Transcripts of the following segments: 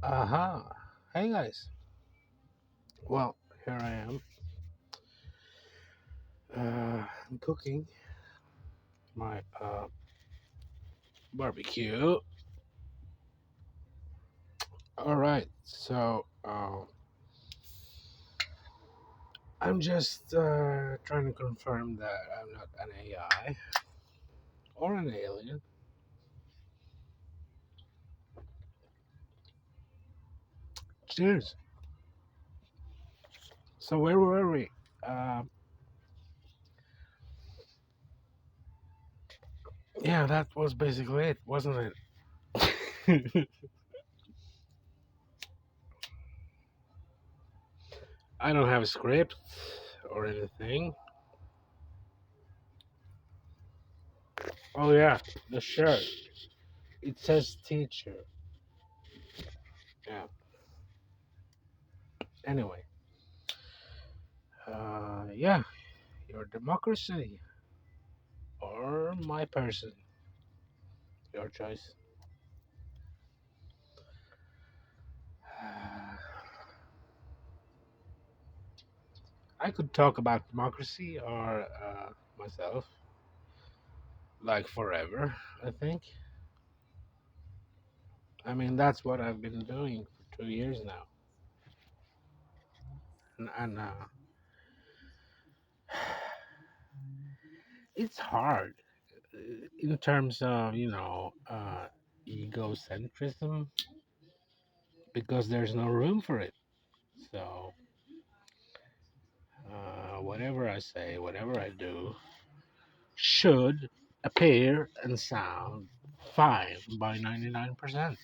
Aha. Hey guys. Well, here I am. I'm cooking my barbecue. All right. I'm just trying to confirm that I'm not an AI or an alien. Cheers. So where were we? Um, yeah, that was basically it, wasn't it? I don't have a script or anything. Oh yeah, the shirt. It says teacher. Yeah. Anyway, yeah, your democracy or my person, your choice. I could talk about democracy or myself, like forever. I think. I mean, that's what I've been doing for 2 years now, and it's hard in terms of egocentrism because there's no room for it. So whatever I say, whatever I do, should appear and sound fine by 99%.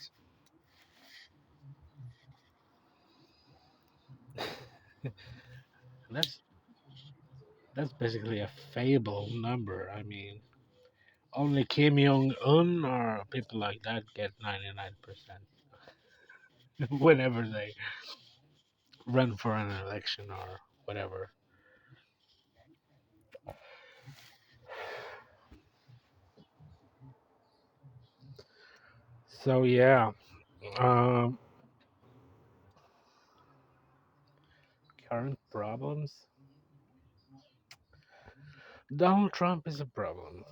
That's that's basically a fable number. I mean, only Kim Jong Un or people like that get 99% whenever they run for an election or whatever. So yeah, um, current problems. Donald Trump is a problem,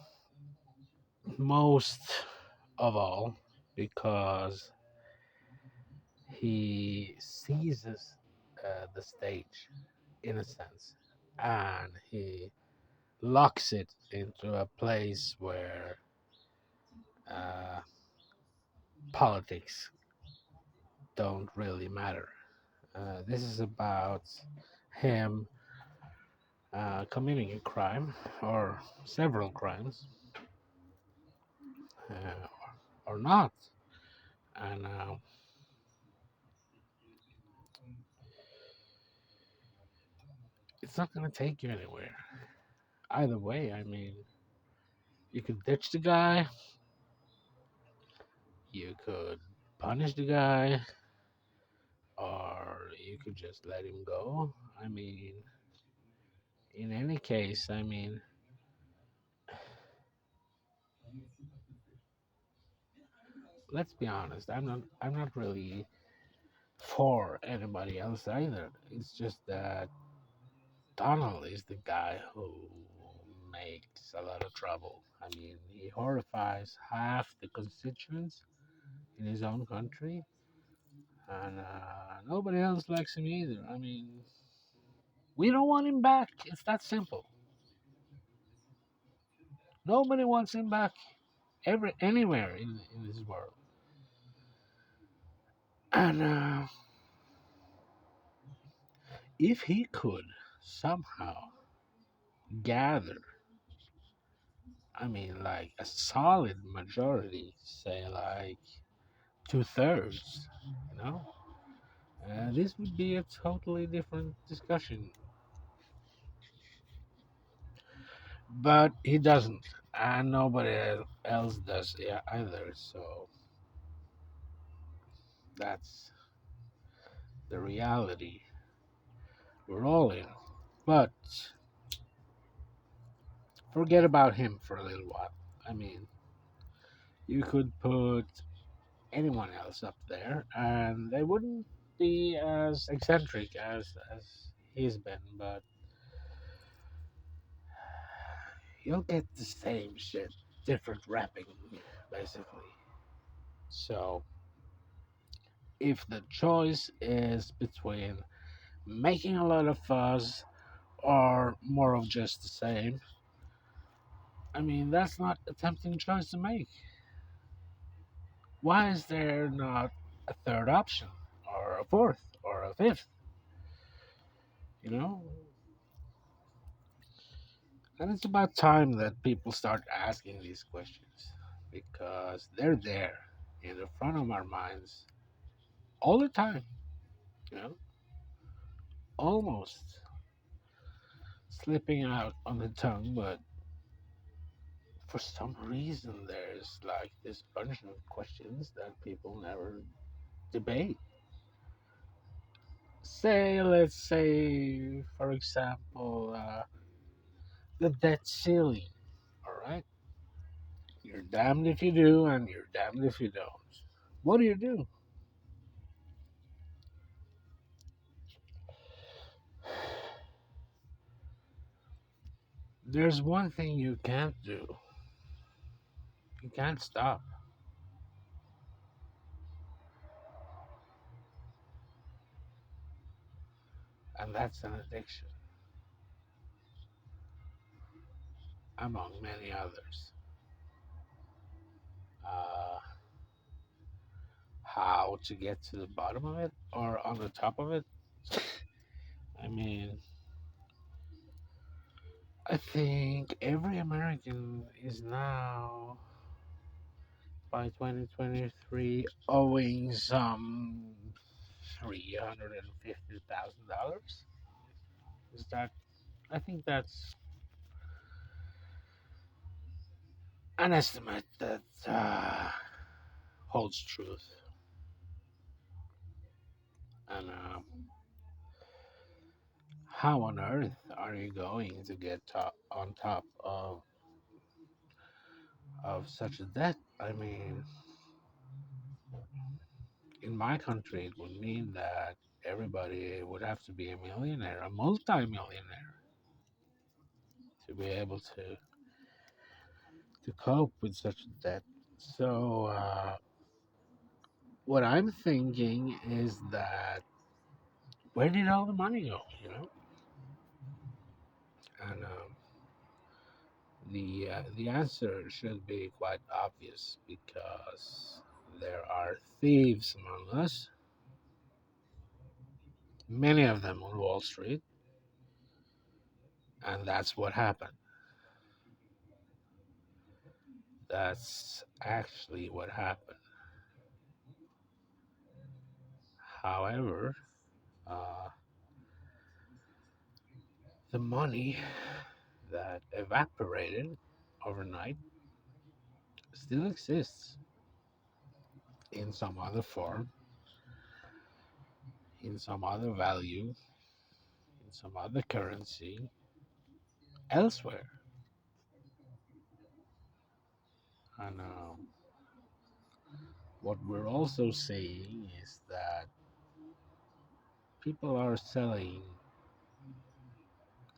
most of all because he seizes the stage in a sense, and he locks it into a place where uh, politics don't really matter. This is about him committing a crime or several crimes or not. And it's not going to take you anywhere. Either way, I mean, you could ditch the guy, you could punish the guy, or you could just let him go. I mean, in any case, I mean, let's be honest. I'm not really for anybody else either. It's just that Donald is the guy who makes a lot of trouble. I mean, he horrifies half the constituents in his own country, and nobody else likes him either. I mean, we don't want him back. It's that simple. Nobody wants him back anywhere in this world. And if he could somehow gather, I mean, like a solid majority, say like 2/3, you know, this would be a totally different discussion. But he doesn't, and nobody else does either. So that's the reality we're all in. But forget about him for a little while. I mean, you could put anyone else up there, and they wouldn't be as eccentric as he's been, but you'll get the same shit, different wrapping, basically. So if the choice is between making a lot of fuss or more of just the same, I mean, that's not a tempting choice to make. Why is there not a third option, or a fourth, or a fifth? You know? And it's about time that people start asking these questions because they're there in the front of our minds all the time, you know? Almost slipping out on the tongue, but for some reason there's like this bunch of questions that people never debate. Say, let's say, for example, the debt ceiling. All right, you're damned if you do, and you're damned if you don't. What do you do? There's one thing you can't do. You can't stop, and that's an addiction, among many others. Uh, how to get to the bottom of it or on the top of it? I mean, I think every American is now, by 2023, owing some $350,000. Is that? I think that's an estimate that holds truth. And how on earth are you going to get on top of such a debt? I mean, in my country, it would mean that everybody would have to be a millionaire, a multi-millionaire, to be able to cope with such a debt. So, what I'm thinking is that where did all the money go? You know, and the answer should be quite obvious because there are thieves among us, many of them on Wall Street, and that's what happened. That's actually what happened. However, uh, the money that evaporated overnight still exists in some other form, in some other value, in some other currency elsewhere. And what we're also seeing is that people are selling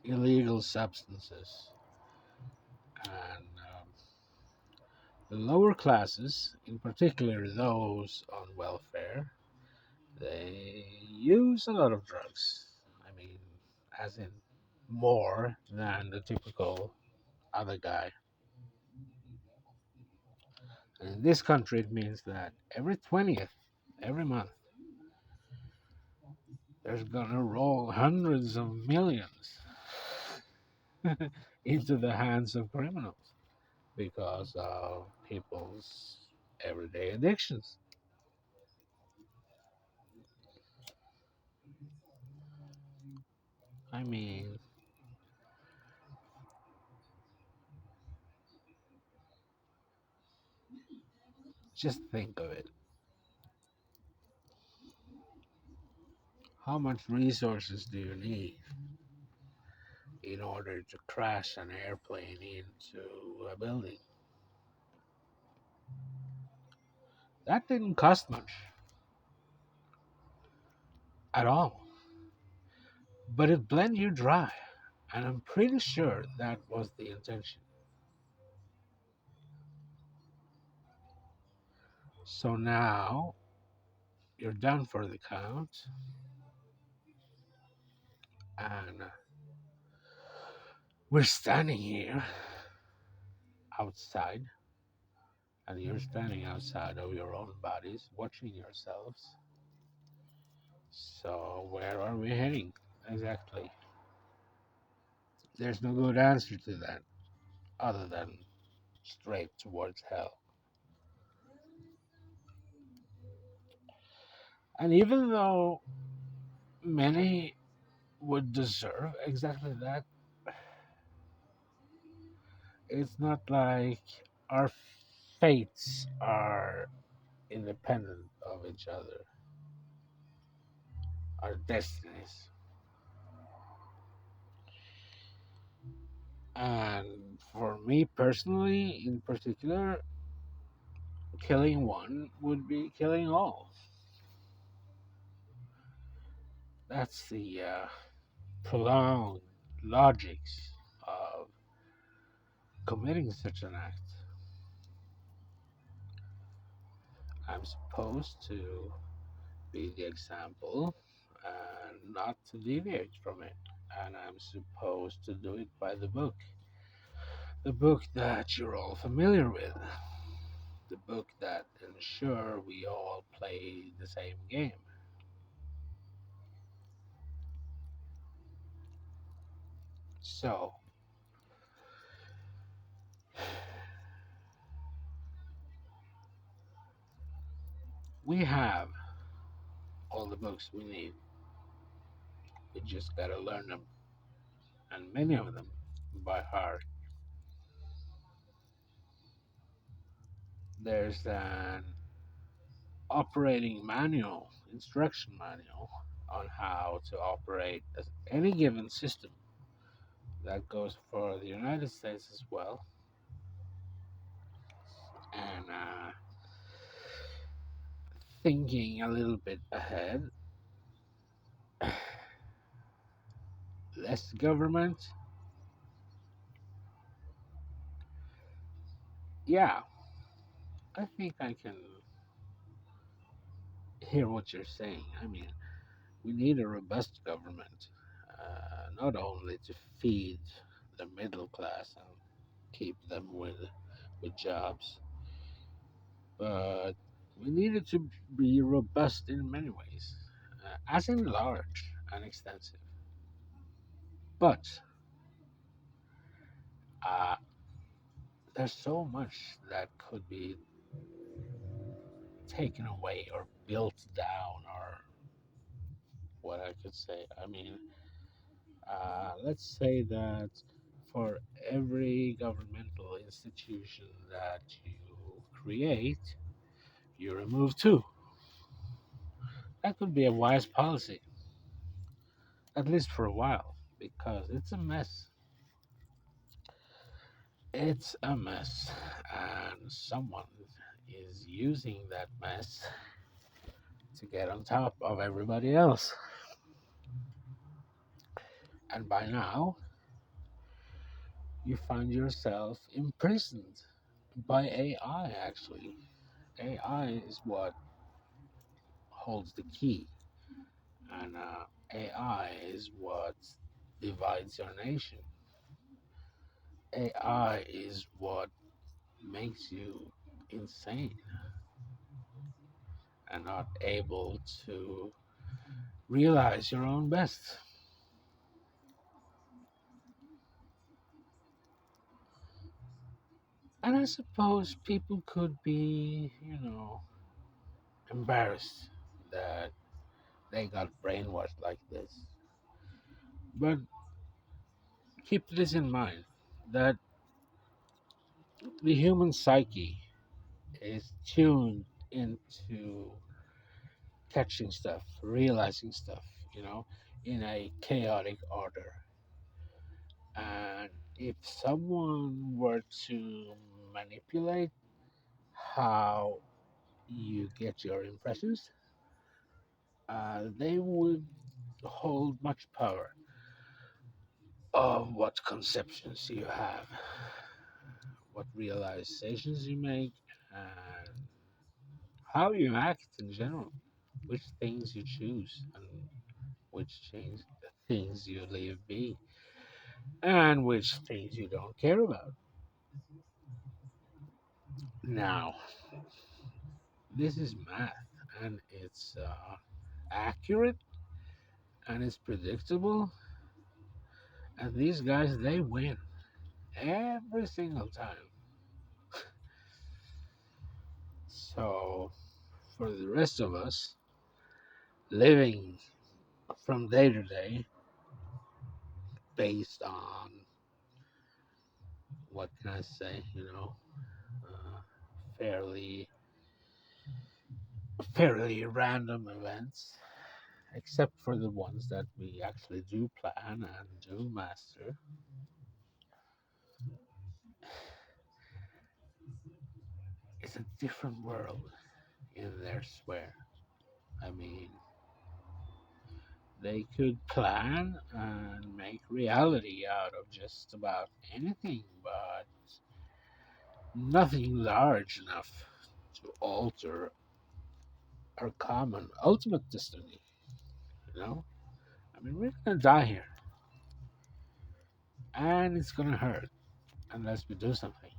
illegal substances, and the lower classes, in particular those on welfare, they use a lot of drugs. I mean, as in more than the typical other guy. And in this country, it means that every 20th, every month, there's gonna roll hundreds of millions into the hands of criminals because of people's everyday addictions. I mean, just think of it. How much resources do you need in order to crash an airplane into a building? That didn't cost much at all, but it bled you dry, and I'm pretty sure that was the intention. So now you're done for the count, and we're standing here outside, and you're standing outside of your own bodies, watching yourselves. So where are we heading exactly? There's no good answer to that other than straight towards hell. And even though many would deserve exactly that, it's not like our fates are independent of each other, our destinies. And for me personally, in particular, killing one would be killing all. That's the prolonged logics of committing such an act. I'm supposed to be the example and not to deviate from it. And I'm supposed to do it by the book. The book that you're all familiar with. The book that ensure we all play the same game. So, we have all the books we need. We just gotta learn them, and many of them by heart. There's an operating manual, instruction manual on how to operate any given system. That goes for the United States as well. And thinking a little bit ahead, less government. Yeah, I think I can hear what you're saying. I mean, we need a robust government, not only to feed the middle class and keep them with jobs, but we need it to be robust in many ways, as in large and extensive. But uh, there's so much that could be taken away or built down, or what I could say. I mean, let's say that for every governmental institution that you create, you remove two. That could be a wise policy, at least for a while, because it's a mess. It's a mess, and someone is using that mess to get on top of everybody else. And by now, you find yourself imprisoned by AI, actually. AI is what holds the key, and AI is what divides your nation. AI is what makes you insane and not able to realize your own best. And I suppose people could be, embarrassed that they got brainwashed like this. But keep this in mind that the human psyche is tuned into catching stuff, realizing stuff, in a chaotic order. And if someone were to manipulate how you get your impressions, they would hold much power of what conceptions you have, what realizations you make, and how you act in general, which things you choose, and things you leave be, and which things you don't care about. Now, this is math, and it's accurate, and it's predictable, and these guys, they win every single time. So, for the rest of us, living from day to day based on, what can I say, uh, fairly fairly random events, except for the ones that we actually do plan and do master. It's a different world in their swear. I mean, they could plan and make reality out of just about anything, but nothing large enough to alter our common ultimate destiny, you know? I mean, we're gonna die here, and it's gonna hurt unless we do something.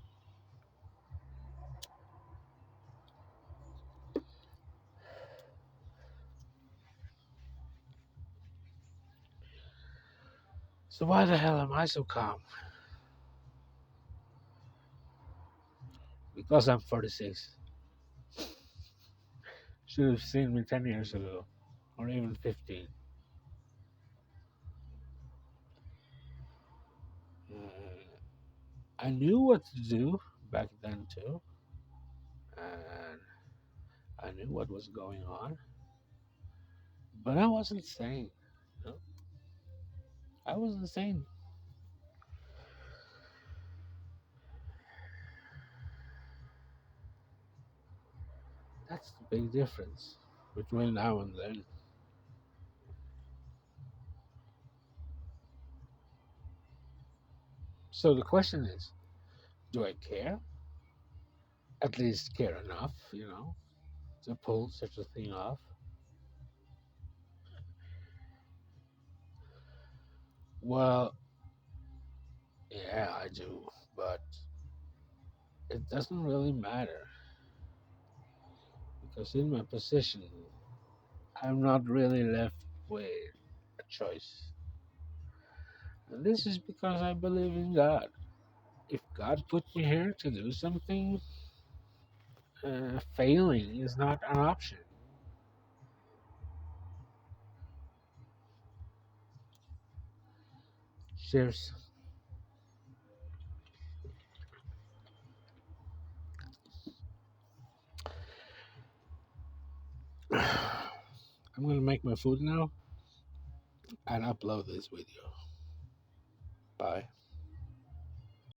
So why the hell am I so calm? Because I'm 46. Should have seen me 10 years ago, or even 15. I knew what to do back then too, and I knew what was going on, but I wasn't sane. You know? I wasn't sane. That's the big difference between now and then. So the question is, do I care? At least care enough, to pull such a thing off? Well, yeah, I do, but it doesn't really matter because in my position, I'm not really left with a choice. And this is because I believe in God. If God put me here to do something, failing is not an option. Cheers. I'm gonna make my food now and upload this video. Bye.